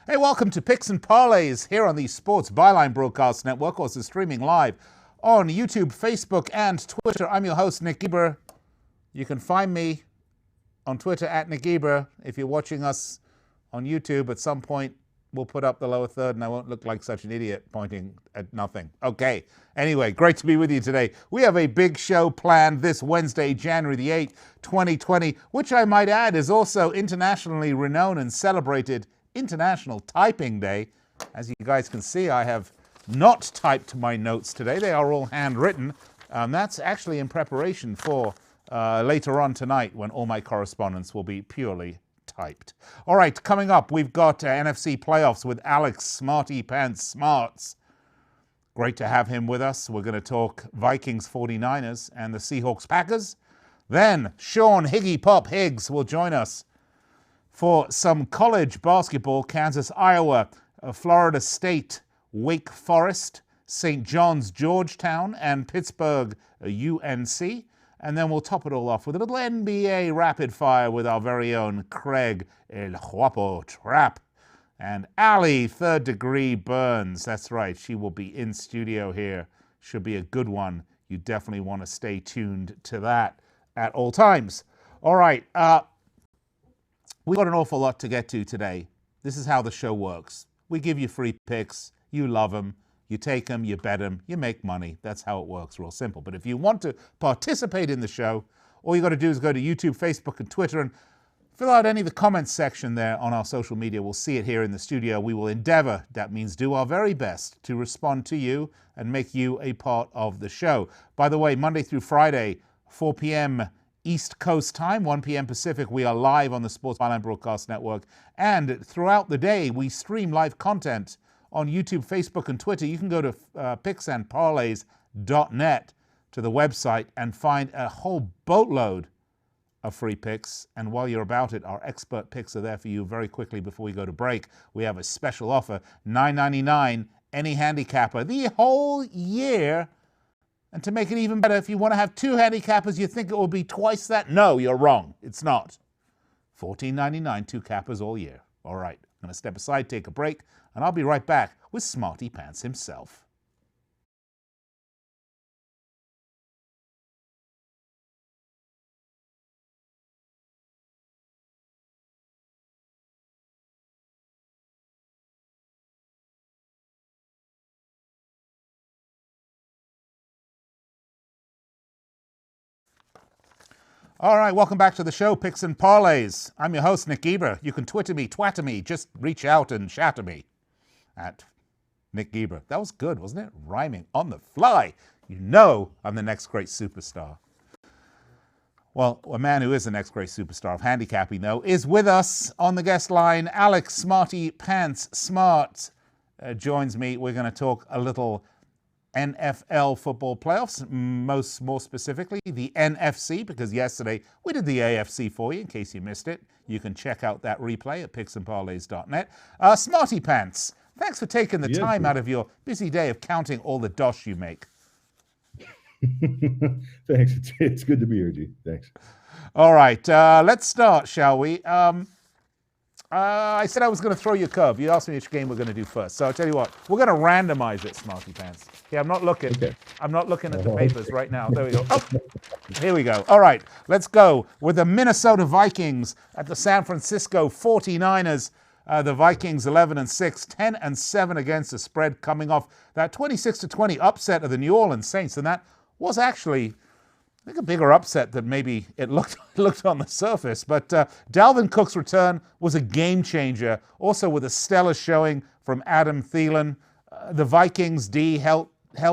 Hey, welcome to Picks and Parlays here on the Sports Byline Broadcast Network, also streaming live on YouTube, Facebook, and Twitter. I'm your host, Nick Geber. You can find me on Twitter at Nick Geber. If you're watching us on YouTube, at some point we'll put up the lower third and I won't look like such an idiot pointing at nothing. Okay, anyway, great to be with you today. We have a big show planned this Wednesday, January the 8th, 2020, which I might add is also internationally renowned and celebrated International Typing Day. As you guys can see, I have not typed my notes today. They are all handwritten. That's actually in preparation for later on tonight when all my correspondence will be purely typed. All right, coming up, we've got NFC Playoffs with Alex Smarty Pants Smarts. Great to have him with us. We're going to talk Vikings 49ers and the Seahawks Packers. Then Sean Higgy Pop Higgs will join us for some college basketball. Kansas, Iowa, Florida State, Wake Forest, St. John's, Georgetown, and Pittsburgh, UNC. And then we'll top it all off with a little NBA rapid fire with our very own Craig El Guapo Trapp. And Ali, Third Degree Burns. That's right, she will be in studio here. Should be a good one. You definitely want to stay tuned to that at all times. All right, we've got an awful lot to get to today. This is how the show works. We give you free picks. You love them. You take them, you bet them, you make money. That's how it works, real simple. But if you want to participate in the show, all you got to do is go to YouTube, Facebook, and Twitter and fill out any of the comments section there on our social media. We'll see it here in the studio. We will endeavor, that means do our very best, to respond to you and make you a part of the show. By the way, Monday through Friday, 4 p.m. East Coast time, 1 p.m. Pacific, we are live on the Sports Byline Broadcast Network. And throughout the day, we stream live content on YouTube, Facebook, and Twitter. You can go to picksandparlays.net to the website and find a whole boatload of free picks. And while you're about it, our expert picks are there for you. Very quickly before we go to break, we have a special offer, $9.99, any handicapper, the whole year. And to make it even better, if you want to have two handicappers, you think it will be twice that? No, you're wrong. It's not. $14.99, two cappers all year. All right, I'm going to step aside, take a break, and I'll be right back with Smarty Pants himself. All right, welcome back to the show, Picks and Parlays. I'm your host, Nick Geber. You can Twitter me, twatter me, just reach out and shatter me at Nick Geber. That was good, wasn't it? Rhyming on the fly. You know I'm the next great superstar. Well, a man who is the next great superstar of handicapping, though, is with us on the guest line. Alex Smarty Pants Smart joins me. We're going to talk a little NFL football playoffs, more specifically the NFC, because yesterday we did the AFC for you in case you missed it. You can check out that replay at picksandparlays.net. Smarty Pants, thanks for taking the time out of your busy day of counting all the dosh you make. Thanks. It's good to be here, G. Thanks. All right, let's start, shall we? I said I was going to throw you a curve. You asked me which game we're going to do first. So I'll tell you what, we're going to randomize it, Smarty Pants. Yeah, I'm not looking. Okay. I'm not looking at the papers right now. There we go. Oh, here we go. All right, let's go with the Minnesota Vikings at the San Francisco 49ers. The Vikings 11-6, 10-7 against the spread, coming off that 26-20 upset of the New Orleans Saints. And that was actually, I think, a bigger upset than maybe it looked on the surface. But Dalvin Cook's return was a game changer, also with a stellar showing from Adam Thielen. The Vikings D held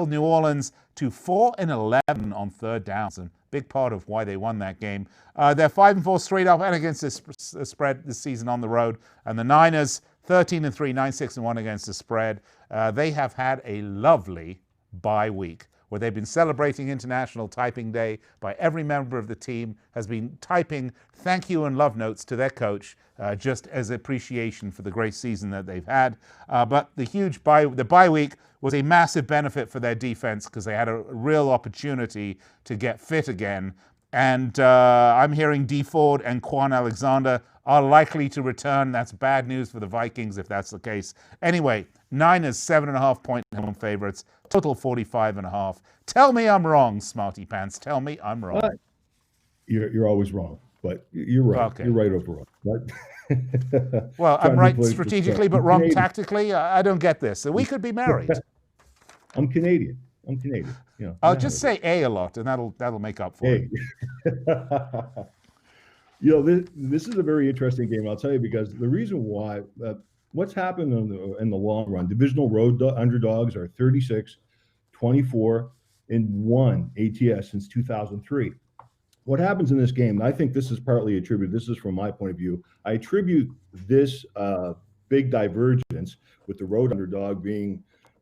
New Orleans to 4-11 on third downs, and big part of why they won that game. They're 5-4 straight up and against the spread this season on the road. And the Niners 13-3, 9-6-1 against the spread. They have had a lovely bye week, where they've been celebrating International Typing Day by every member of the team has been typing thank you and love notes to their coach just as appreciation for the great season that they've had. But the bye week was a massive benefit for their defense because they had a real opportunity to get fit again. And I'm hearing Dee Ford and Quan Alexander are likely to return. That's bad news for the Vikings if that's the case. Anyway, Niners 7.5-point home favorites, total 45.5. Tell me I'm wrong, Smarty Pants. Tell me I'm wrong. You're always wrong, but you're right. Okay. You're right overall. But well, I'm right political strategically, but wrong tactically. I don't get this. So we could be married. I'm Canadian. You know, I'll just say a lot, and that'll make up for it. You know, this is a very interesting game. I'll tell you, because the reason why, what's happened in the long run, divisional road underdogs are 36, 24, and 1 ATS since 2003. What happens in this game, and I think this is partly attributed, this is from my point of view, I attribute this big divergence with the road underdog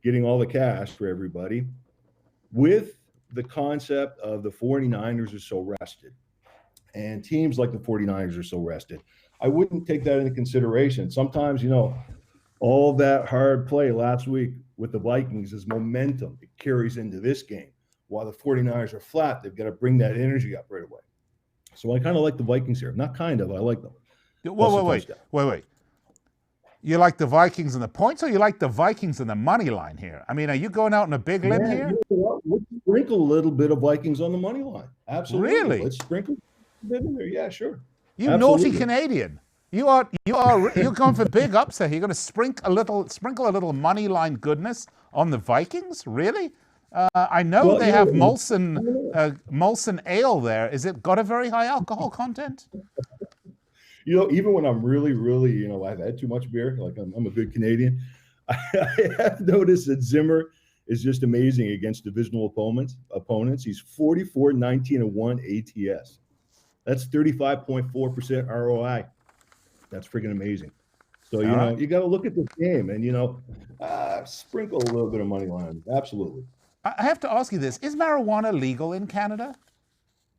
getting all the cash for everybody with the concept of the 49ers are so rested. And teams like the 49ers are so rested. I wouldn't take that into consideration. Sometimes, you know, all that hard play last week with the Vikings is momentum. It carries into this game. While the 49ers are flat, they've got to bring that energy up right away. So I kind of like the Vikings here. Not kind of, I like them. Wait. You like the Vikings and the points, or you like the Vikings and the money line here? I mean, are you going out on a big limb here? You know, let's sprinkle a little bit of Vikings on the money line. Absolutely. Really? Let's sprinkle a bit in there. Yeah, sure. You Absolutely. naughty Canadian. You're going for big upset. You're going to sprinkle a little money line goodness on the Vikings? Really? I know they have Molson Ale there. Is it got a very high alcohol content? You know, even when I'm really, you know, I've had too much beer, like I'm a good Canadian, I have noticed that Zimmer is just amazing against divisional opponents. He's 44, 19, and 1 ATS. That's 35.4% ROI. That's freaking amazing. So, you know, you got to look at this game and, you know, sprinkle a little bit of money line. Absolutely. I have to ask you this. Is marijuana legal in Canada?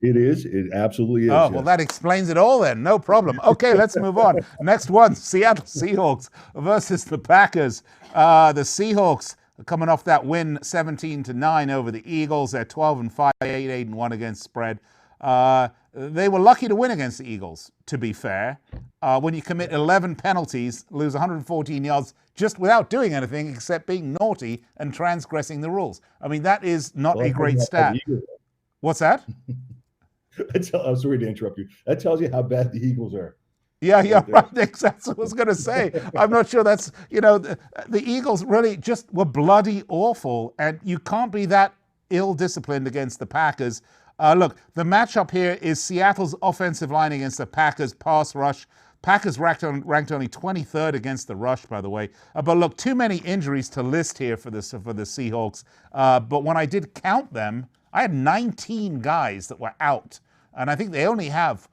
It is. It absolutely is. Oh, well, that explains it all then. No problem. Okay, let's move on. Next one, Seattle Seahawks versus the Packers. The Seahawks are coming off that win 17-9 over the Eagles. They're 12-5, 8-1 against spread. They were lucky to win against the Eagles, to be fair. When you commit 11 penalties, lose 114 yards just without doing anything except being naughty and transgressing the rules. I mean, that is not a great stat. What's that? I'm sorry to interrupt you. That tells you how bad the Eagles are. Yeah, right. That's what I was going to say. I'm not sure that's, you know, the Eagles really just were bloody awful, and you can't be that ill-disciplined against the Packers. Look, the matchup here is Seattle's offensive line against the Packers' pass rush. Packers ranked only 23rd against the rush, by the way. But look, too many injuries to list here for the Seahawks. But when I did count them, I had 19 guys that were out. And I think they only have,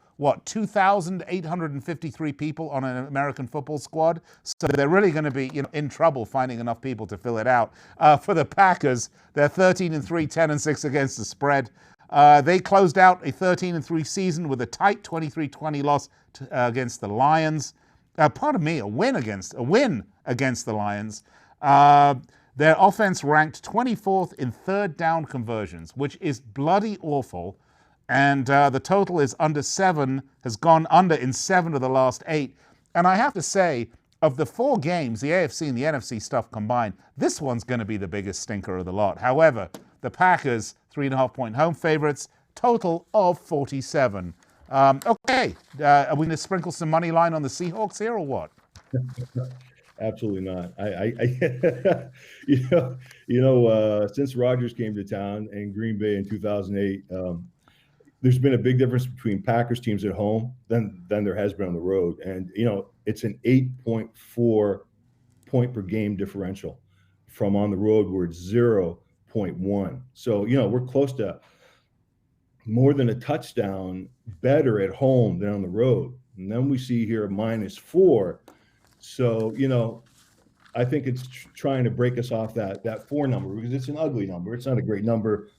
2,853 people on an American football squad. So they're really going to be, in trouble finding enough people to fill it out. For the Packers, they're 13-3, 10-6 against the spread. They closed out a 13-3 season with a tight 23-20 loss against the Lions. A win against the Lions. Their offense ranked 24th in third down conversions, which is bloody awful. And the total is under 7, has gone under in 7 of the last 8. And I have to say, of the 4 games, the AFC and the NFC stuff combined, this one's going to be the biggest stinker of the lot. However, the Packers, 3.5-point home favorites, total of 47. Okay, are we going to sprinkle some money line on the Seahawks here or what? Absolutely not. Since Rodgers came to town in Green Bay in 2008, there's been a big difference between Packers teams at home than there has been on the road. And, it's an 8.4 point per game differential from on the road where it's 0.1. So, we're close to more than a touchdown better at home than on the road. And then we see here -4. So, I think it's trying to break us off that 4 number because it's an ugly number. It's not a great number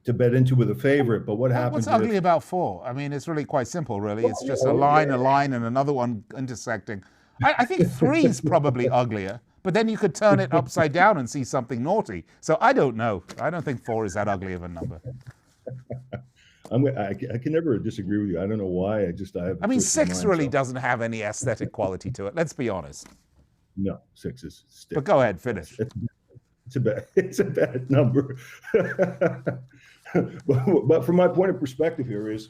to bet into with a favorite, but what happens? What's ugly about 4? I mean, it's really quite simple, really. It's just a line, and another one intersecting. I think 3 is probably uglier, but then you could turn it upside down and see something naughty. So I don't know. I don't think 4 is that ugly of a number. I can never disagree with you. I don't know why. I have. I mean, 6 really so. doesn't have any aesthetic quality to it. Let's be honest. No, 6 is stick. But go ahead, finish. It's a bad number. but from my point of perspective here is,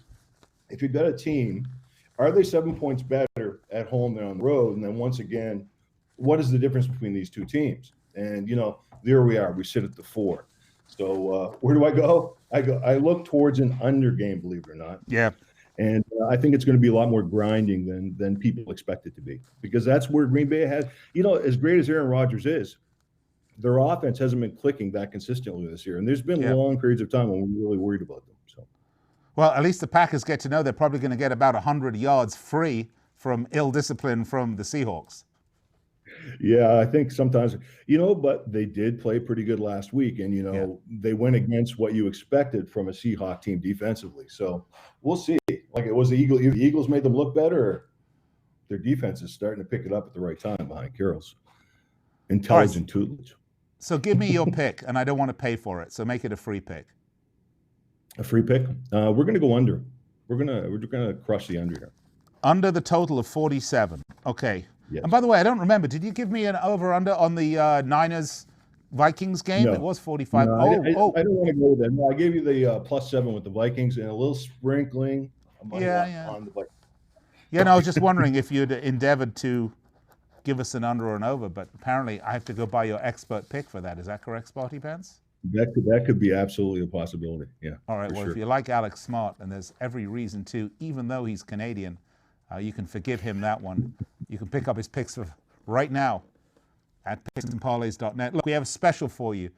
if you've got a team, are they 7 points better at home than on the road? And then once again, what is the difference between these two teams? And there we are. We sit at the 4. So where do I go? I look towards an under game, believe it or not. Yeah. And I think it's going to be a lot more grinding than people expect it to be, because that's where Green Bay has, as great as Aaron Rodgers is, their offense hasn't been clicking that consistently this year. And there's been long periods of time when we're really worried about them. So, well, at least the Packers get to know they're probably going to get about 100 yards free from ill discipline from the Seahawks. Yeah, I think sometimes, but they did play pretty good last week. And, they went against what you expected from a Seahawk team defensively. So we'll see. Like, it was the Eagles made them look better. Or their defense is starting to pick it up at the right time behind Carroll's intelligent tutelage. So give me your pick, and I don't want to pay for it. So make it a free pick. A free pick? We're going to go under. We're gonna crush the under here. Under the total of 47. Okay. Yes. And by the way, I don't remember. Did you give me an over/under on the Niners-Vikings game? No. It was 45. No, I don't want to go with that. No, I gave you the +7 with the Vikings and a little sprinkling on the Vikings. Yeah, no, I was just wondering if you'd endeavored to give us an under or an over, but apparently I have to go by your expert pick for that. Is that correct, Spotty Pants? That could be absolutely a possibility. Yeah. All right. Well, sure. If you like Alex Smart, and there's every reason to, even though he's Canadian, you can forgive him that one. You can pick up his picks right now at picksandparlays.net. Look, we have a special for you.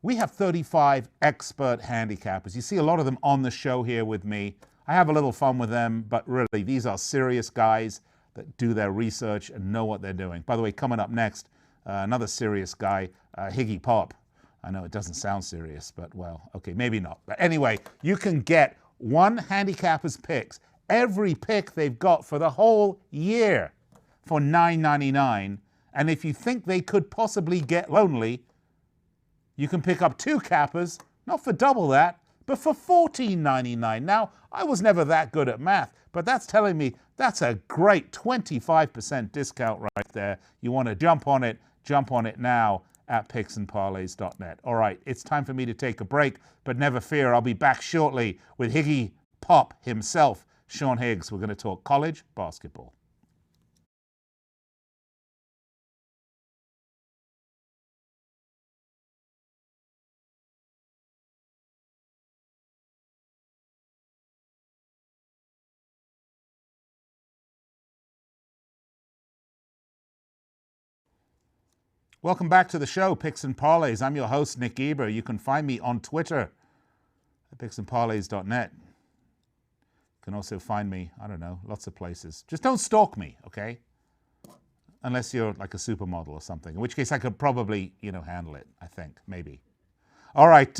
We have 35 expert handicappers. You see a lot of them on the show here with me. I have a little fun with them, but really, these are serious guys that do their research and know what they're doing. By the way, coming up next, another serious guy, Higgy Pop. I know it doesn't sound serious, but well, okay, maybe not. But anyway, you can get one handicapper's picks, every pick they've got for the whole year for $9.99. And if you think they could possibly get lonely, you can pick up 2 cappers, not for double that, but for $14.99. Now, I was never that good at math, but that's telling me that's a great 25% discount right there. You want to jump on it now at picksandparlays.net. All right, it's time for me to take a break, but never fear, I'll be back shortly with Higgy Pop himself, Sean Higgs. We're going to talk college basketball. Welcome back to the show, Picks and Parlays. I'm your host, Nick Geber. You can find me on Twitter at picksandparlays.net. You can also find me, I don't know, lots of places. Just don't stalk me, okay? Unless you're like a supermodel or something, in which case I could probably, handle it, I think, maybe. All right,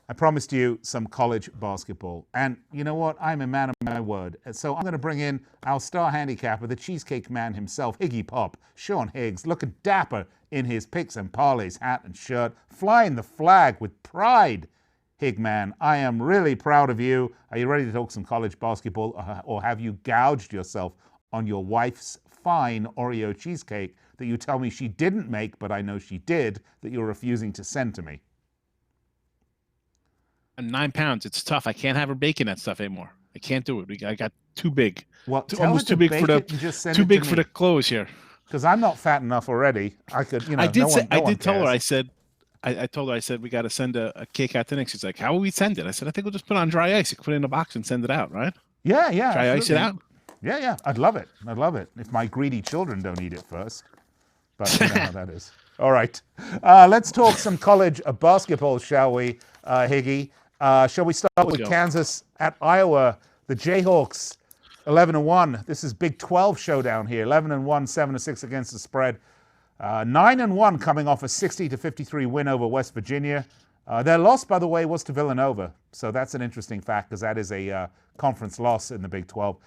I promised you some college basketball. And you know what? I'm a man of my word. So I'm going to bring in our star handicapper, the Cheesecake Man himself, Higgy Pop, Sean Higgs, looking dapper in his Picks and Parlays hat and shirt, flying the flag with pride. Higman, I am really proud of you. Are you ready to talk some college basketball, or have you gouged yourself on your wife's fine Oreo cheesecake that you tell me she didn't make, but I know she did, that you're refusing to send to me? 9 pounds. It's tough. I can't have her baking that stuff anymore. I can't do it. I got too big. Well, almost too big for the clothes here. Because I'm not fat enough already. I could, I did tell her. I said, I told her. I said we got to send a cake out to Nick. She's like, "How will we send it?" I said, "I think we'll just put it on dry ice. You can put it in a box and send it out, right?" Yeah. Dry ice it out. Yeah. I'd love it. If my greedy children don't eat it first. But you know how that is. All right. Let's talk some college basketball, shall we, Higgy? Shall we start with Kansas at Iowa? The Jayhawks, 11-1. This is Big 12 showdown here. 11-1, 7-6 against the spread. 9-1 coming off a 60-53 win over West Virginia. Their loss, by the way, was to Villanova. So that's an interesting fact because that is a conference loss in the Big 12.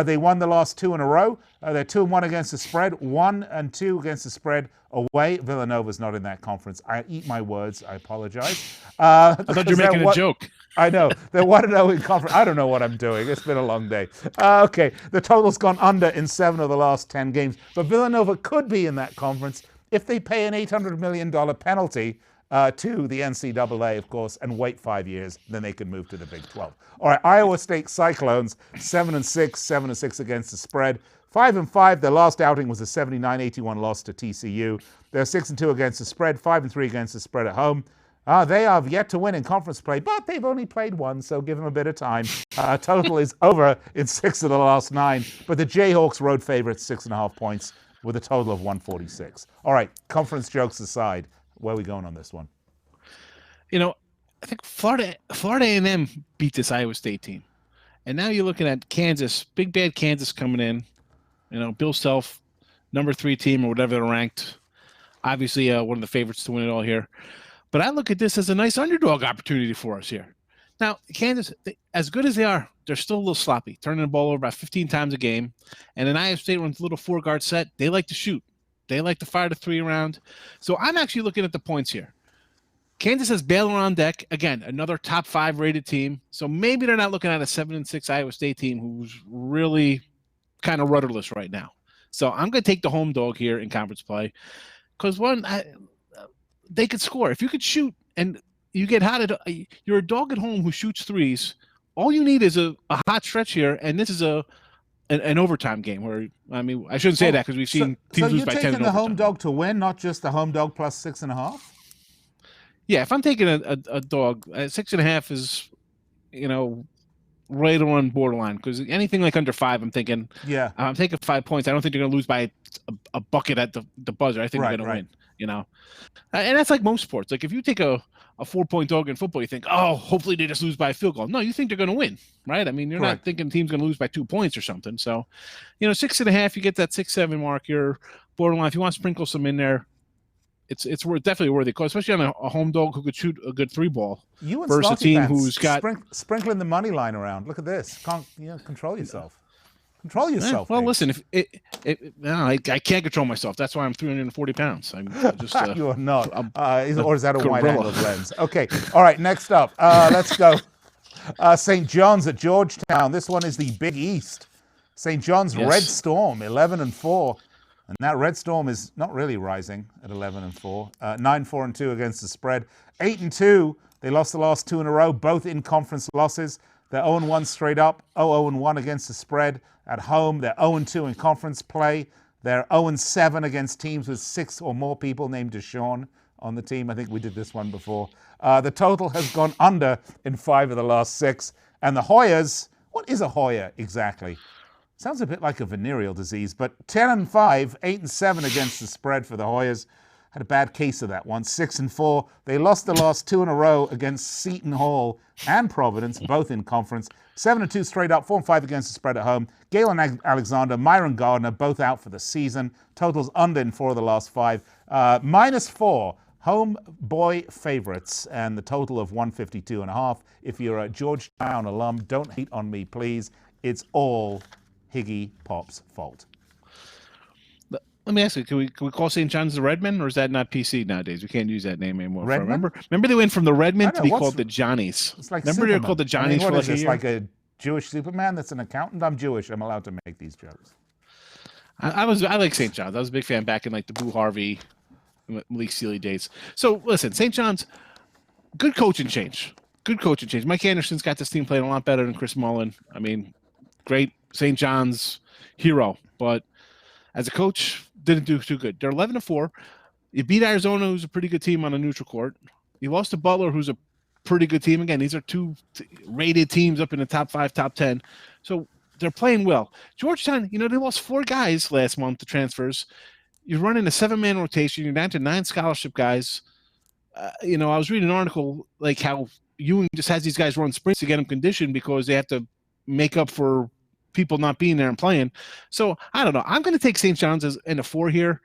They won the last 2 in a row. They're 2-1 against the spread, 1-2 against the spread away. Villanova's not in that conference. I eat my words. I apologize. I thought you were making a joke. I know. They're 1-0 in conference. I don't know what I'm doing. It's been a long day. Okay, the total's gone under in 7 of the last 10 games. But Villanova could be in that conference if they pay an $800 million penalty to the NCAA, of course, and wait 5 years. Then they can move to the Big 12. All right, Iowa State Cyclones, 7-6, 7-6 against the spread. 5-5, their last outing was a 79-81 loss to TCU. They're 6-2 against the spread, 5-3 against the spread at home. They have yet to win in conference play, but they've only played one, so give them a bit of time. Total is over in 6 of the last 9, but the Jayhawks road favorites 6.5 points with a total of 146. All right, conference jokes aside, where are we going on this one? You know, I think Florida A&M beat this Iowa State team. And now you're looking at Kansas, big bad Kansas coming in. You know, Bill Self, number 3 team or whatever they're ranked. Obviously, one of the favorites to win it all here. But I look at this as a nice underdog opportunity for us here. Now, Kansas, as good as they are, they're still a little sloppy, turning the ball over about 15 times a game. And an Iowa State runs a little 4-guard set. They like to shoot. They like to fire the 3 around. So I'm actually looking at the points here. Kansas has Baylor on deck. Again, another top 5 rated team. So maybe they're not looking at a 7-6 Iowa State team who's really kind of rudderless right now. So I'm going to take the home dog here in conference play because, one, they could score. If you could shoot and you get hot, you're a dog at home who shoots 3s. All you need is a hot stretch here, and this is an overtime game where, I mean, I shouldn't say that because we've seen teams lose by 10 in overtime. So you're taking the home dog to win, not just the home dog plus 6.5? Yeah, if I'm taking a dog, 6.5 is, you know, right on borderline because anything like under 5, I'm thinking, yeah, I'm taking 5 points. I don't think they're going to lose by a bucket at the buzzer. I think they're going to win, you know. And that's like most sports. Like if you take a 4-point dog in football, you think, oh, hopefully they just lose by a field goal. No, you think they're going to win, right? I mean, you're not thinking the team's going to lose by 2 points or something. So, you know, 6.5, you get that 6-7 mark. You're borderline. If you want to sprinkle some in there, it's definitely worthy, especially on a home dog who could shoot a good 3-ball versus a team who's got sprinkling the money line around. Look at this. Control yourself. Control yourself. Well, listen, I can't control myself. That's why I'm 340 pounds. I'm just you are not. Or is that a wide-angle lens? Okay. All right. Next up, let's go. St. John's at Georgetown. This one is the Big East. St. John's Red Storm, 11-4. And that Red Storm is not really rising at 11-4. 9-4-2 against the spread. 8-2. They lost the last 2 in a row, both in conference losses. They're 0-1 straight up, 0-1 against the spread at home. They're 0-2 in conference play. They're 0-7 against teams with 6 or more people named Deshaun on the team. I think we did this one before. The total has gone under in 5 of the last 6. And the Hoyas, what is a Hoya exactly? Sounds a bit like a venereal disease, but 10-5, 8-7 against the spread for the Hoyas. Had a bad case of that one. 6-4. They lost the last 2 in a row against Seton Hall and Providence, both in conference. 7-2 straight up, 4-5 against the spread at home. Galen Alexander, Myron Gardner, both out for the season. Totals under in 4 of the last 5. -4. Home boy favorites, and the total of 152.5. If you're a Georgetown alum, don't hate on me, please. It's all Higgy Pop's fault. Let me ask you, can we call St. John's the Redmen, or is that not PC nowadays? We can't use that name anymore. Redmen? Remember they went from the Redmen to be called the Johnnies. It's like remember they were called the Johnnies for like a year? Like a Jewish Superman that's an accountant? I'm Jewish. I'm allowed to make these jokes. I like St. John's. I was a big fan back in like the Boo Harvey, Malik Sealy days. So listen, St. John's, good coaching change. Good coaching change. Mike Anderson's got this team playing a lot better than Chris Mullen. I mean, great St. John's hero, but as a coach, didn't do too good. They're 11-4. You beat Arizona, who's a pretty good team on a neutral court. You lost to Butler, who's a pretty good team. Again, these are 2 rated teams up in the top 5, top 10. So they're playing well. Georgetown, they lost 4 guys last month to transfers. You're running a 7-man rotation. You're down to 9 scholarship guys. I was reading an article like how Ewing just has these guys run sprints to get them conditioned because they have to make up for people not being there and playing. So I don't know. I'm going to take St. John's as in a 4 here.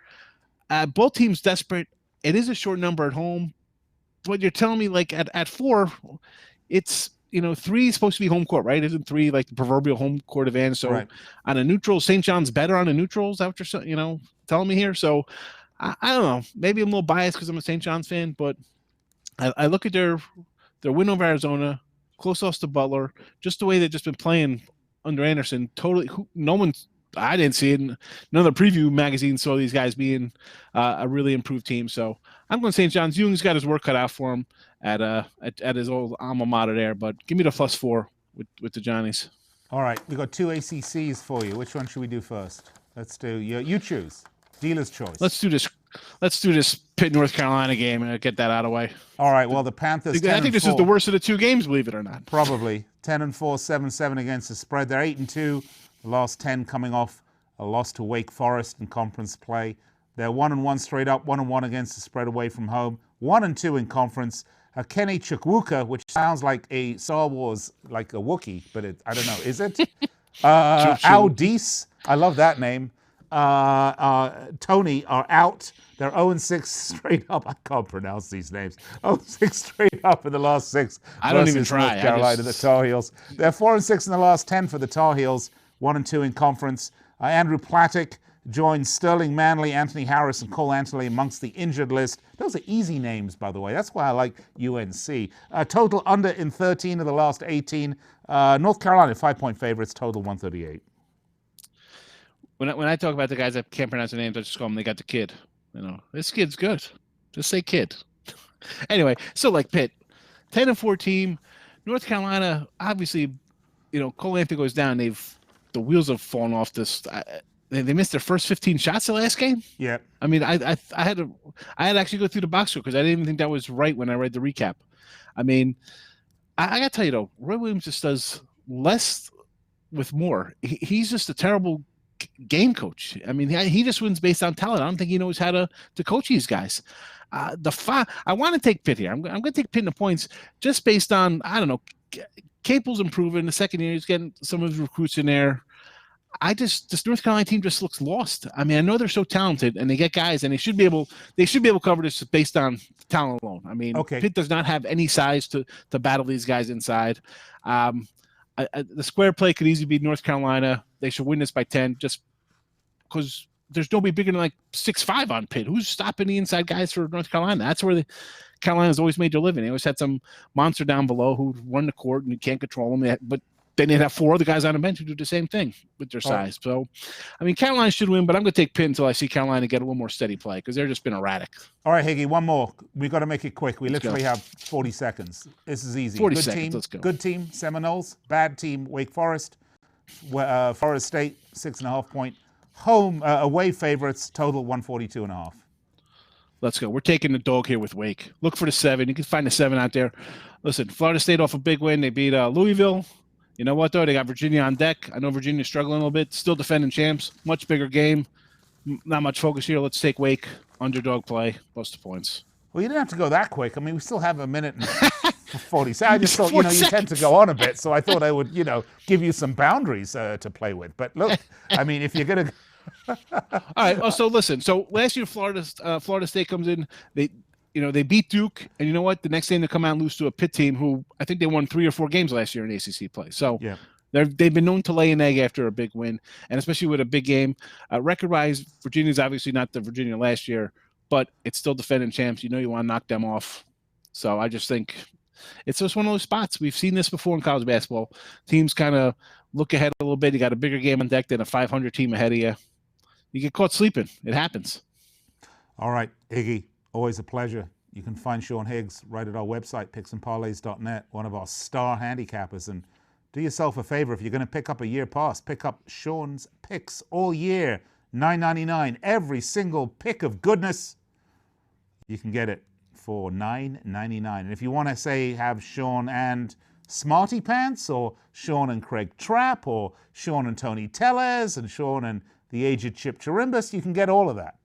Both teams desperate. It is a short number at home, but you're telling me like at 4, it's 3 is supposed to be home court, right? Isn't 3 like the proverbial home court advantage? So on a neutral, St. John's better on a neutral. Is that what you're telling me here? So I don't know. Maybe I'm a little biased because I'm a St. John's fan, but I look at their win over Arizona, close loss to Butler, just the way they've just been playing under Anderson. Totally, I didn't see it. None of the preview magazines saw these guys being a really improved team. So I'm going St. John's. Ewing's got his work cut out for him at his old alma mater there, but give me the +4 with the Johnnies. All right, we got 2 ACCs for you. Which one should we do first? Let's do you choose. Dealer's choice. Let's do this Pitt North Carolina game and get that out of the way. All right. Well, the Panthers. I think this is the worst of the two games, believe it or not. Probably 10-4, 7-7 against the spread. They're 8-2. The last 10 coming off a loss to Wake Forest in conference play. They're 1-1 straight up, 1-1 against the spread away from home, 1-2 in conference. Kenny Chukwuka, which sounds like a Star Wars, like a Wookiee, but I don't know, is it? Aldice, I love that name. Tony are out. They're 0-6 straight up. I can't pronounce these names. 0-6 straight up in the last 6. I don't even try. North Carolina, the Tar Heels. They're 4-6 in the last 10 for the Tar Heels. 1-2 in conference. Andrew Plattick joins Sterling Manley, Anthony Harris, and Cole Antley amongst the injured list. Those are easy names, by the way. That's why I like UNC. Total under in 13 of the last 18. North Carolina, 5-point favorites, total 138. When I talk about the guys that can't pronounce their names, I just call them, they got the kid. This kid's good. Just say kid. Anyway, so like Pitt, 10-4 team. North Carolina, obviously, Cole Anthony goes down. The wheels have fallen off this. They missed their first 15 shots the last game. Yeah. I mean, I had to actually go through the box score because I didn't even think that was right when I read the recap. I mean, I got to tell you though, Roy Williams just does less with more. He's just a terrible game coach. I mean, he just wins based on talent. I don't think he knows how to coach these guys. I want to take Pitt here. I'm going to take Pitt in the points just based on, I don't know, Capel's improving. The second year, he's getting some of his recruits in there. This North Carolina team just looks lost. I mean, I know they're so talented and they get guys and they should be able to cover this based on talent alone. I mean, okay. Pitt does not have any size to battle these guys inside. The square play could easily be North Carolina. They should win this by 10 just because there's nobody bigger than like 6'5" on Pitt. Who's stopping the inside guys for North Carolina? That's where Carolina's always made their living. They always had some monster down below who run the court and you can't control them. But then they'd have 4 other guys on the bench who do the same thing with their size. So, I mean, Carolina should win, but I'm going to take Pitt until I see Carolina get a little more steady play because they've just been erratic. All right, Higgy, one more. We've got to make it quick. Let's literally have 40 seconds. This is easy. 40 good seconds, team, let's go. Good team, Seminoles. Bad team, Wake Forest. Forest State, 6.5-point. Home away favorites, total 142.5. Let's go. We're taking the dog here with Wake. Look for the 7. You can find the 7 out there. Listen, Florida State off a big win. They beat Louisville. You know what, though? They got Virginia on deck. I know Virginia's struggling a little bit. Still defending champs. Much bigger game. Not much focus here. Let's take Wake. Underdog play. Plus the points. Well, you didn't have to go that quick. I mean, we still have a minute and 40 seconds. I just thought, you tend to go on a bit. So I thought I would, give you some boundaries to play with. But look, I mean, if you're going to... All right. Oh, so listen. So last year, Florida State comes in. They beat Duke, and you know what? The next game they come out and lose to a Pitt team who I think they won 3 or 4 games last year in ACC play. So yeah. They've been known to lay an egg after a big win, and especially with a big game. Record-wise, Virginia's obviously not the Virginia last year, but it's still defending champs. You want to knock them off. So I just think it's just one of those spots. We've seen this before in college basketball. Teams kind of look ahead a little bit. You got a bigger game on deck than a 500 team ahead of you. You get caught sleeping. It happens. All right, Iggy, always a pleasure. You can find Sean Higgs right at our website, picksandparlays.net, one of our star handicappers. And do yourself a favor, if you're going to pick up a year pass, pick up Sean's picks all year, $9.99. Every single pick of goodness, you can get it for $9.99. And if you want to say have Sean and Smarty Pants, or Sean and Craig Trapp, or Sean and Tony Tellez, and Sean and the aged Chip Chirimbus, you can get all of that.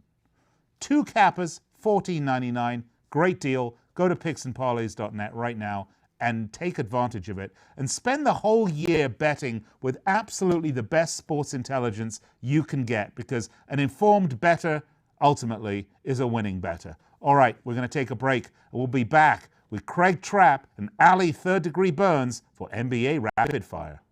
2 cappers, $14.99. Great deal. Go to picksandparlays.net right now and take advantage of it and spend the whole year betting with absolutely the best sports intelligence you can get, because an informed bettor ultimately is a winning bettor. All right, we're going to take a break. We'll be back with Craig Trapp and Ali Third Degree Burns for NBA Rapid Fire.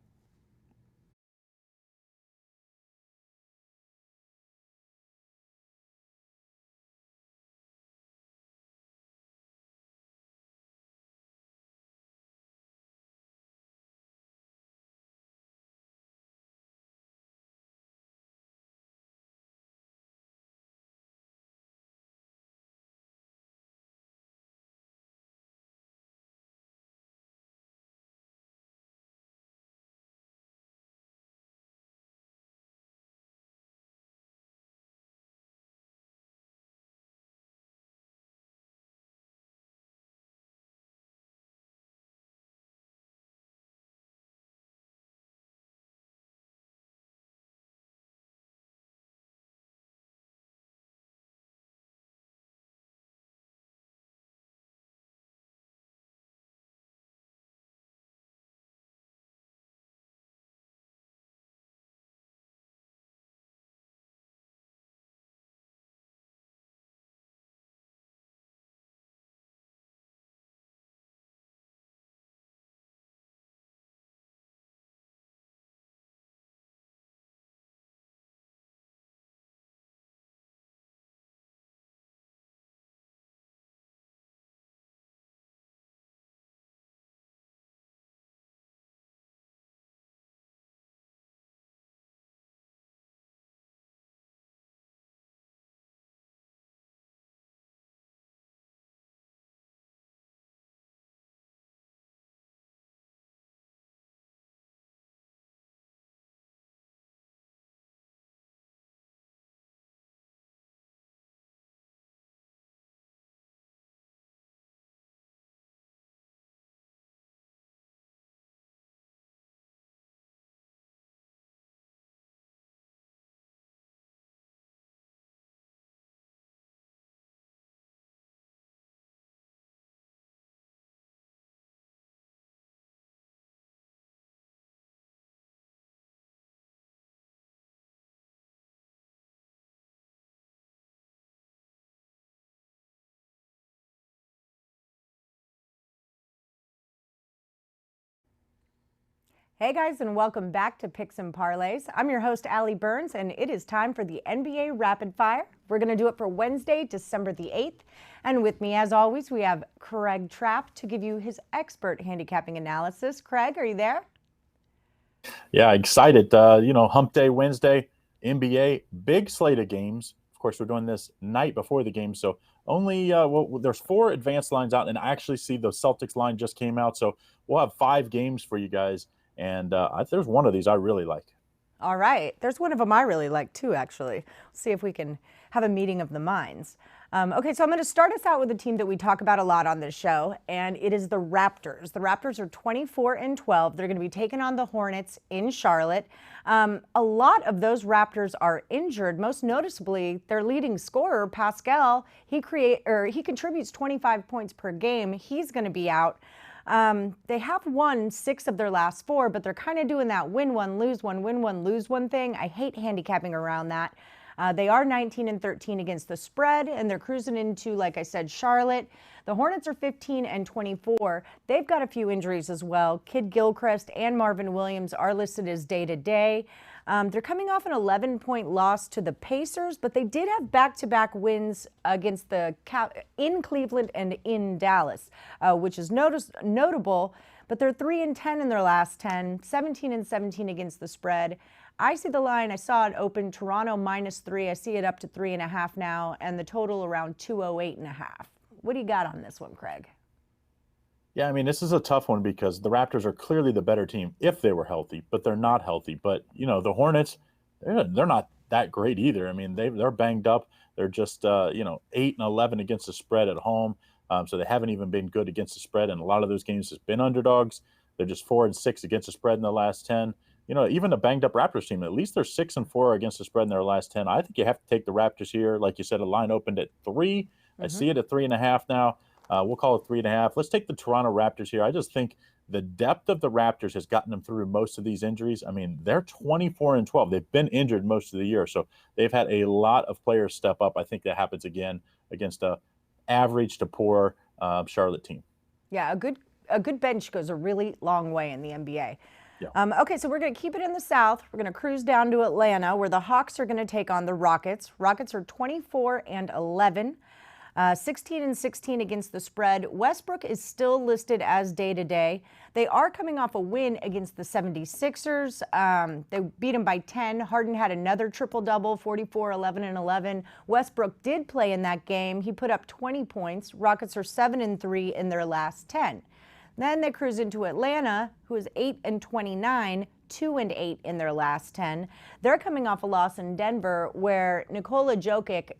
Hey guys, and welcome back to Picks and Parlays. I'm your host, Allie Burns, and it is time for the NBA Rapid Fire. We're going to do it for Wednesday, December the 8th. And with me, as always, we have Craig Trapp to give you his expert handicapping analysis. Craig, are you there? Yeah, excited. Hump Day Wednesday, NBA, big slate of games. Of course, we're doing this night before the game, so only there's 4 advanced lines out, and I actually see the Celtics line just came out, so we'll have 5 games for you guys. And there's one of these I really like. All right. There's one of them I really like too, actually. Let's see if we can have a meeting of the minds. Okay, so I'm going to start us out with a team that we talk about a lot on this show, and it is the Raptors. The Raptors are 24-12. They're going to be taking on the Hornets in Charlotte. A lot of those Raptors are injured. Most noticeably, their leading scorer, Pascal, he contributes 25 points per game. He's going to be out. They have won 6 of their last 4, but they're kind of doing that win one, lose one, win one, lose one thing. I hate handicapping around that. They are 19-13 against the spread, and they're cruising into, like I said, Charlotte. The Hornets are 15-24. They've got a few injuries as well. Kid Gilchrist and Marvin Williams are listed as day-to-day. They're coming off an 11-point loss to the Pacers, but they did have back-to-back wins against in Cleveland and in Dallas, which is notable. But they're 3-10 in their last 10, 17-17 against the spread. I see the line. I saw it open Toronto -3. I see it up to 3.5 now, and the total around 208.5. What do you got on this one, Craig? Yeah, I mean, this is a tough one because the Raptors are clearly the better team if they were healthy, but they're not healthy. But, the Hornets, they're not that great either. I mean, they're banged up. They're just, 8-11 against the spread at home. So they haven't even been good against the spread. And a lot of those games has been underdogs. They're just 4-6 against the spread in the last 10. Even a banged up Raptors team, at least they're 6-4 against the spread in their last 10. I think you have to take the Raptors here. Like you said, a line opened at 3. Mm-hmm. I see it at 3.5 now. We'll call it 3.5. Let's take the Toronto Raptors here. I just think the depth of the Raptors has gotten them through most of these injuries. I mean, they're 24-12. They've been injured most of the year, so they've had a lot of players step up. I think that happens again against a average to poor Charlotte team. Yeah, a good bench goes a really long way in the NBA. Yeah. Okay, so we're going to keep it in the South. We're going to cruise down to Atlanta, where the Hawks are going to take on the Rockets. Rockets are 24-11. 16-16 against the spread. Westbrook is still listed as day-to-day. They are coming off a win against the 76ers. They beat them by 10. Harden had another triple-double, 44, 11, and 11. Westbrook did play in that game. He put up 20 points. Rockets are 7-3 in their last 10. Then they cruise into Atlanta, who is 8-29, 2-8 in their last 10. They're coming off a loss in Denver where Nikola Jokic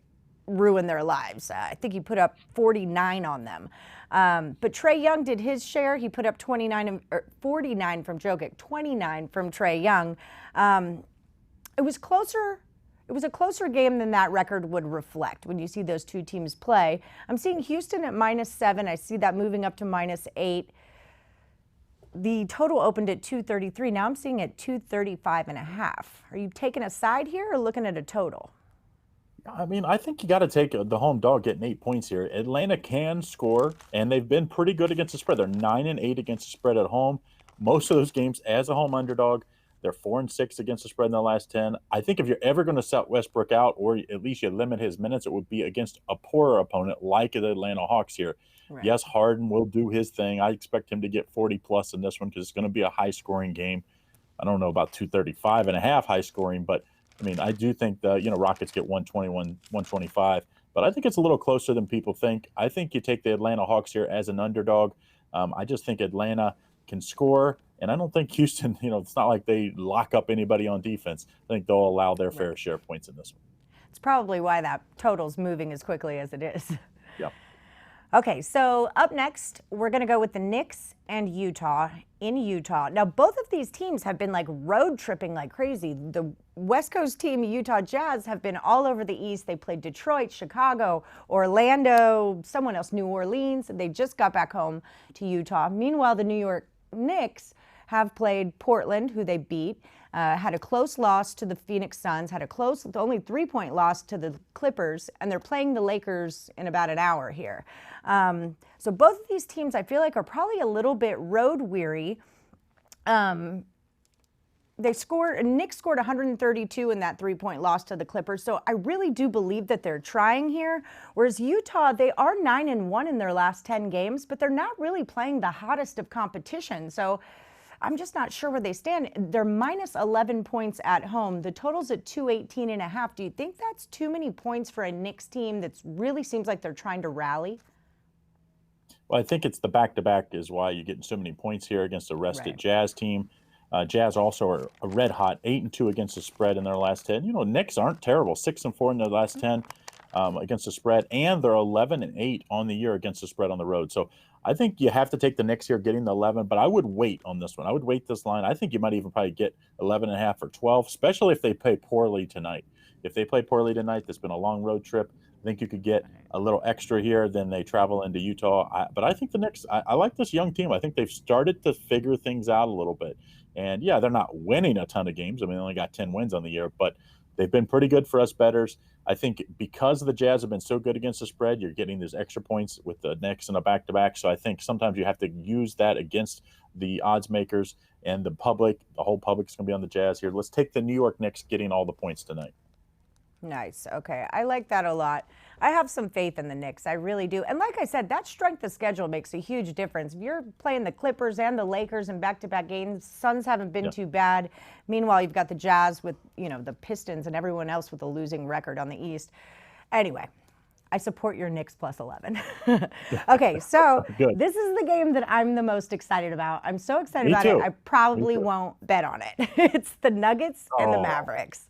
ruined their lives. I think he put up 49 on them. But Trae Young did his share. He put up 49 from Jokic, 29 from Trae Young. It was closer. It was a closer game than that record would reflect when you see those two teams play. I'm seeing Houston at -7. I see that moving up to -8. The total opened at 233. Now I'm seeing it 235.5. Are you taking a side here or looking at a total? I mean, I think you got to take the home dog getting 8 points here. Atlanta can score, and they've been pretty good against the spread. They're 9-8 against the spread at home. Most of those games as a home underdog. They're 4-6 against the spread in the last 10. I think if you're ever going to set Westbrook out, or at least you limit his minutes, it would be against a poorer opponent like the Atlanta Hawks here. Right. Yes, Harden will do his thing. I expect him to get 40+ in this one because it's going to be a high-scoring game. I don't know about 235.5 high-scoring, but I mean, I do think the Rockets get 121, 125, but I think it's a little closer than people think. I think you take the Atlanta Hawks here as an underdog. I just think Atlanta can score, and I don't think Houston, it's not like they lock up anybody on defense. I think they'll allow their fair share of points in this one. It's probably why that total's moving as quickly as it is. Yeah. Okay, so up next, we're going to go with the Knicks and Utah in Utah. Now, both of these teams have been road tripping like crazy. The West Coast team, Utah Jazz, have been all over the East. They played Detroit, Chicago, Orlando, someone else, New Orleans. They just got back home to Utah. Meanwhile, the New York Knicks have played Portland, who they beat, had a close loss to the Phoenix Suns, had a close, only 3-point loss to the Clippers, and they're playing the Lakers in about an hour here. So both of these teams, I feel like, are probably a little bit road weary. Nick scored 132 in that 3-point loss to the Clippers. So I really do believe that they're trying here. Whereas Utah, they are 9-1 in their last 10 games, but they're not really playing the hottest of competition. So I'm just not sure where they stand. They're minus 11 points at home. The total's at 218.5. Do you think that's too many points for a Knicks team that really seems like they're trying to rally? Well, I think it's the back-to-back is why you're getting so many points here against a rested Right. Jazz team. Jazz also are a red hot 8-2 against the spread in their last 10. Knicks aren't terrible, 6-4 in their last 10 against the spread, and they're 11-8 on the year against the spread on the road. So I think you have to take the Knicks here, getting the 11, but I would wait on this one. I would wait this line. I think you might even probably get 11.5 or 12, especially if they play poorly tonight. If they play poorly tonight, that's been a long road trip. I think you could get a little extra here. Then they travel into Utah. But I think the Knicks, I like this young team. I think they've started to figure things out a little bit. And, yeah, they're not winning a ton of games. I mean, they only got 10 wins on the year, but they've been pretty good for us bettors. I think because the Jazz have been so good against the spread, you're getting these extra points with the Knicks and a back-to-back. So I think sometimes you have to use that against the odds makers and the public. The whole public's going to be on the Jazz here. Let's take the New York Knicks getting all the points tonight. Nice. Okay. I like that a lot. I have some faith in the Knicks. I really do. And like I said, that strength of schedule makes a huge difference. If you're playing the Clippers and the Lakers in back-to-back games, Suns haven't been too bad. Meanwhile, you've got the Jazz with, the Pistons and everyone else with a losing record on the East. Anyway, I support your Knicks plus 11. Okay, so this is the game that I'm the most excited about. I'm so excited about it, I probably won't bet on it. It's the Nuggets and the Mavericks.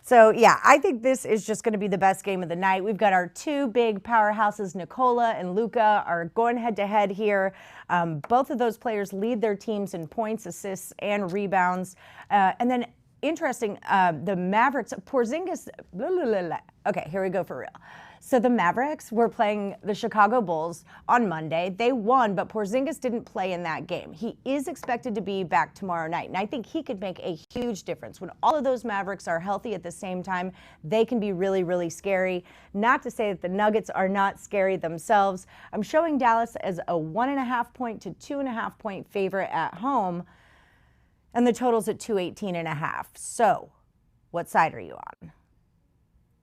So, yeah, I think this is just going to be the best game of the night. We've got our two big powerhouses, Nikola and Luka, are going head-to-head here. Both of those players lead their teams in points, assists, and rebounds. And then, interesting, the Mavericks, Porzingis, blah, blah, blah, blah. Okay, here we go for real. So the Mavericks were playing the Chicago Bulls on Monday. They won, but Porzingis didn't play in that game. He is expected to be back tomorrow night, and I think he could make a huge difference. When all of those Mavericks are healthy at the same time, they can be really, really scary. Not to say that the Nuggets are not scary themselves. I'm showing Dallas as a 1.5 point to 2.5 point favorite at home, and the total's at 218.5. So what side are you on?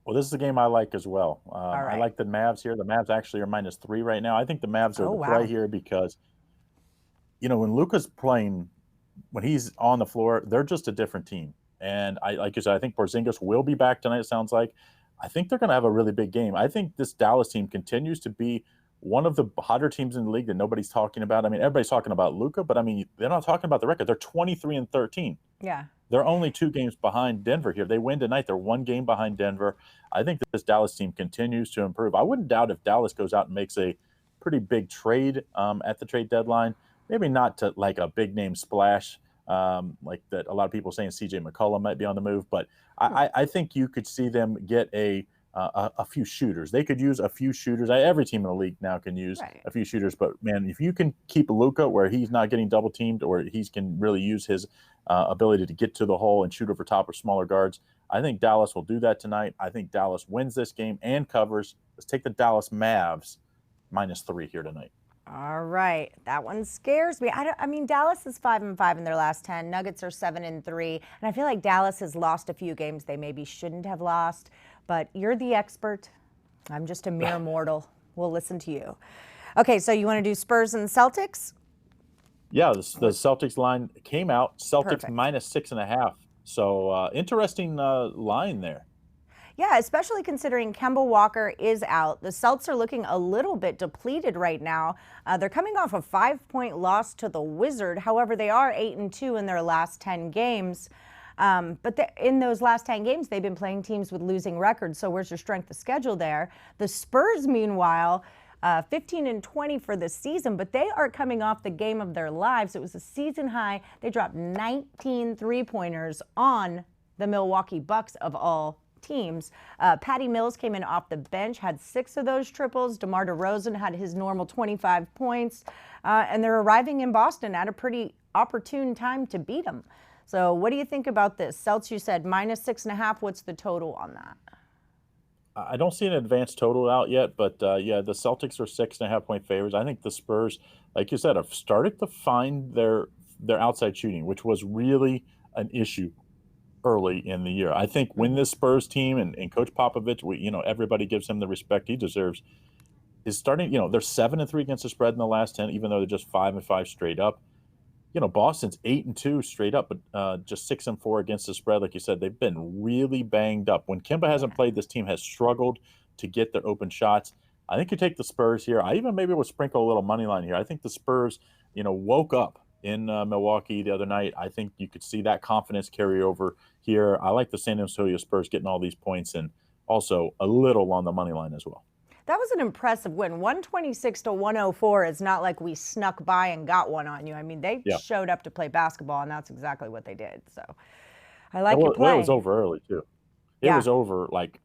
Well, this is a game I like as well. right. I like the Mavs here. The Mavs actually are -3 right now. I think the Mavs are the play here because, when Luka's playing, when he's on the floor, they're just a different team. And like you said, I think Porzingis will be back tonight, it sounds like. I think they're going to have a really big game. I think this Dallas team continues to be one of the hotter teams in the league that nobody's talking about. I mean, everybody's talking about Luka, but I mean, they're not talking about the record. They're 23-13. Yeah. They're only 2 games behind Denver here. They win tonight. They're 1 game behind Denver. I think that this Dallas team continues to improve. I wouldn't doubt if Dallas goes out and makes a pretty big trade at the trade deadline. Maybe not to like a big name splash like that. A lot of people saying CJ McCollum might be on the move, but I think you could see them get a few shooters. They could use a few shooters. Every team in the league now can use a few shooters. But, man, if you can keep Luka where he's not getting double-teamed or he can really use his ability to get to the hole and shoot over top of smaller guards, I think Dallas will do that tonight. I think Dallas wins this game and covers. Let's take the Dallas Mavs -3 here tonight. All right. That one scares me. I mean, Dallas is 5-5 in their last 10. Nuggets are 7-3. And I feel like Dallas has lost a few games they maybe shouldn't have lost. But you're the expert. I'm just a mere mortal. We'll listen to you. Okay, so you want to do Spurs and Celtics? Yeah, the Celtics line came out. Celtics Perfect. -6.5. So interesting line there. Yeah, especially considering Kemba Walker is out. The Celts are looking a little bit depleted right now. They're coming off a 5-point loss to the Wizard. However, they are 8-2 in their last 10 games. But in those last 10 games, they've been playing teams with losing records. So where's your strength of schedule there? The Spurs, meanwhile, 15-20 for the season, but they are coming off the game of their lives. It was a season high. They dropped 19 three-pointers on the Milwaukee Bucks of all teams. Patty Mills came in off the bench, had 6 of those triples. DeMar DeRozan had his normal 25 points. And they're arriving in Boston at a pretty opportune time to beat them. So what do you think about this? Celts, you said -6.5. What's the total on that? I don't see an advanced total out yet, but yeah, the Celtics are 6.5 point favorites. I think the Spurs, like you said, have started to find their their outside shooting, which was really an issue early in the year. I think when this Spurs team and Coach Popovich, everybody gives him the respect he deserves, is starting, they're 7-3 against the spread in the last 10, even though they're just 5-5 straight up. Boston's 8-2 straight up, but just 6-4 against the spread. Like you said, they've been really banged up. When Kemba hasn't played, this team has struggled to get their open shots. I think you take the Spurs here. I even maybe would sprinkle a little money line here. I think the Spurs, woke up in Milwaukee the other night. I think you could see that confidence carry over here. I like the San Antonio Spurs getting all these points and also a little on the money line as well. That was an impressive win. 126-104 is not like we snuck by and got one on you. I mean, they showed up to play basketball, and that's exactly what they did. So I like your play. It was over early, too. It was over, like,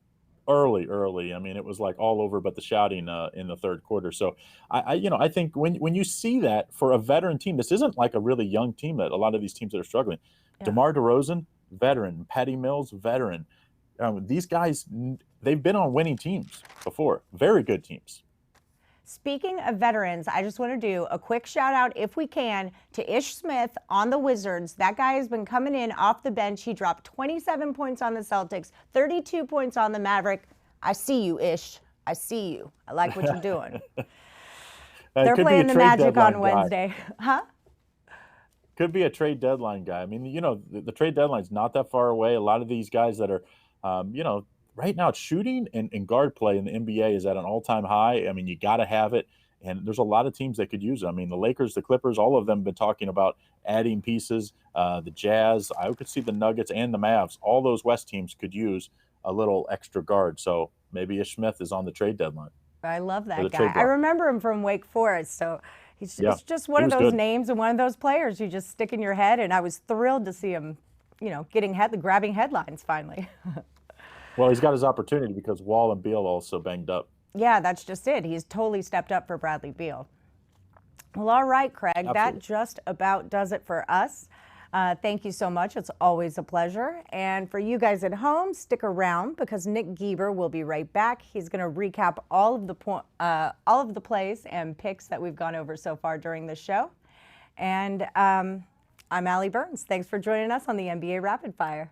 early. I mean, it was, like, all over but the shouting in the third quarter. So, I think when you see that for a veteran team, this isn't like a really young team that a lot of these teams that are struggling. Yeah. DeMar DeRozan, veteran. Patty Mills, veteran. These guys, they've been on winning teams before, very good teams. Speaking of veterans, I just want to do a quick shout out, if we can, to Ish Smith on the Wizards. That guy has been coming in off the bench. He dropped 27 points on the Celtics, 32 points on the Maverick. I see you, Ish. I see you. I like what you're doing. They're playing the Magic on Wednesday. Huh? Could be a trade deadline guy. I mean, the trade deadline's not that far away. A lot of these guys that are, right now shooting and guard play in the NBA is at an all-time high. I mean, you got to have it. And there's a lot of teams that could use it. I mean, the Lakers, the Clippers, all of them have been talking about adding pieces. The Jazz, I could see the Nuggets and the Mavs. All those West teams could use a little extra guard. So maybe Ish Smith is on the trade deadline. I love that guy. I remember him from Wake Forest. So it's just one of those names and one of those players you just stick in your head. And I was thrilled to see him, grabbing headlines finally. Well, he's got his opportunity because Wall and Beal also banged up. Yeah, that's just it. He's totally stepped up for Bradley Beal. Well, all right, Craig, Absolutely. That just about does it for us. Thank you so much. It's always a pleasure. And for you guys at home, stick around because Nick Geber will be right back. He's going to recap all of the plays and picks that we've gone over so far during the show. And I'm Allie Burns. Thanks for joining us on the NBA Rapid Fire.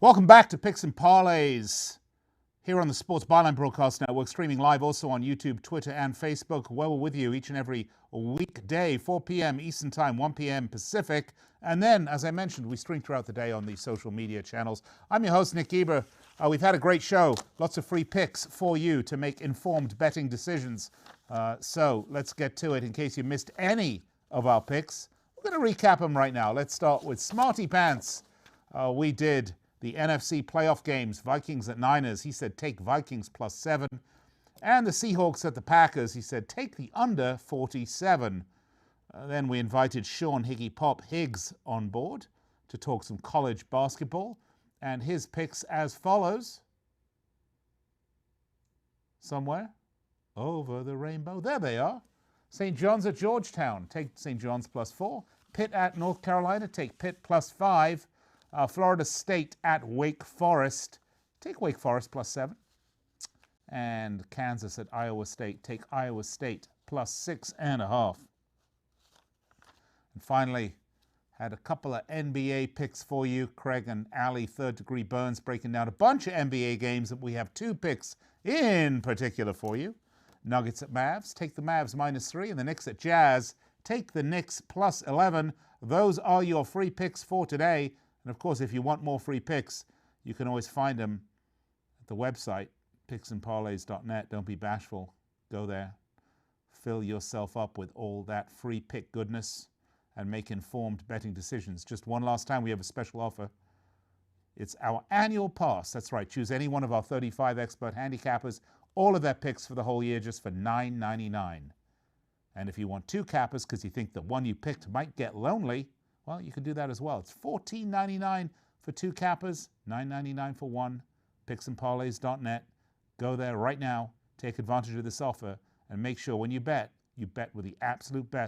Welcome back to Picks and Parlays here on the Sports Byline Broadcast Network, streaming live also on YouTube, Twitter, and Facebook, where we're with you each and every weekday, 4 p.m. Eastern Time, 1 p.m. Pacific. And then, as I mentioned, we stream throughout the day on the social media channels. I'm your host, Nick Geber. We've had a great show. Lots of free picks for you to make informed betting decisions. So let's get to it. In case you missed any of our picks, we're going to recap them right now. Let's start with Smarty Pants. We did the NFC playoff games, Vikings at Niners. He said take Vikings +7. And the Seahawks at the Packers. He said take the under 47. Then we invited Sean Higgy Pop Higgs on board to talk some college basketball. And his picks as follows. Somewhere? over the rainbow. There they are. St. John's at Georgetown. Take St. John's +4. Pitt at North Carolina. Take Pitt +5. Florida State at Wake Forest. Take Wake Forest +7. And Kansas at Iowa State. Take Iowa State +6.5. And finally, had a couple of NBA picks for you. Craig and Ali, Third Degree Burns, breaking down a bunch of NBA games that we have 2 picks in particular for you. Nuggets at Mavs. Take the Mavs -3. And the Knicks at Jazz. Take the Knicks +11. Those are your free picks for today. And of course, if you want more free picks, you can always find them at the website, picksandparlays.net. Don't be bashful. Go there. Fill yourself up with all that free pick goodness and make informed betting decisions. Just one last time, we have a special offer. It's our annual pass. That's right. Choose any one of our 35 expert handicappers. All of their picks for the whole year just for $9.99. And if you want 2 cappers because you think the one you picked might get lonely, well, you can do that as well. It's $14.99 for 2 cappers, $9.99 for 1. Picksandparlays.net. Go there right now. Take advantage of this offer and make sure when you bet with the absolute best.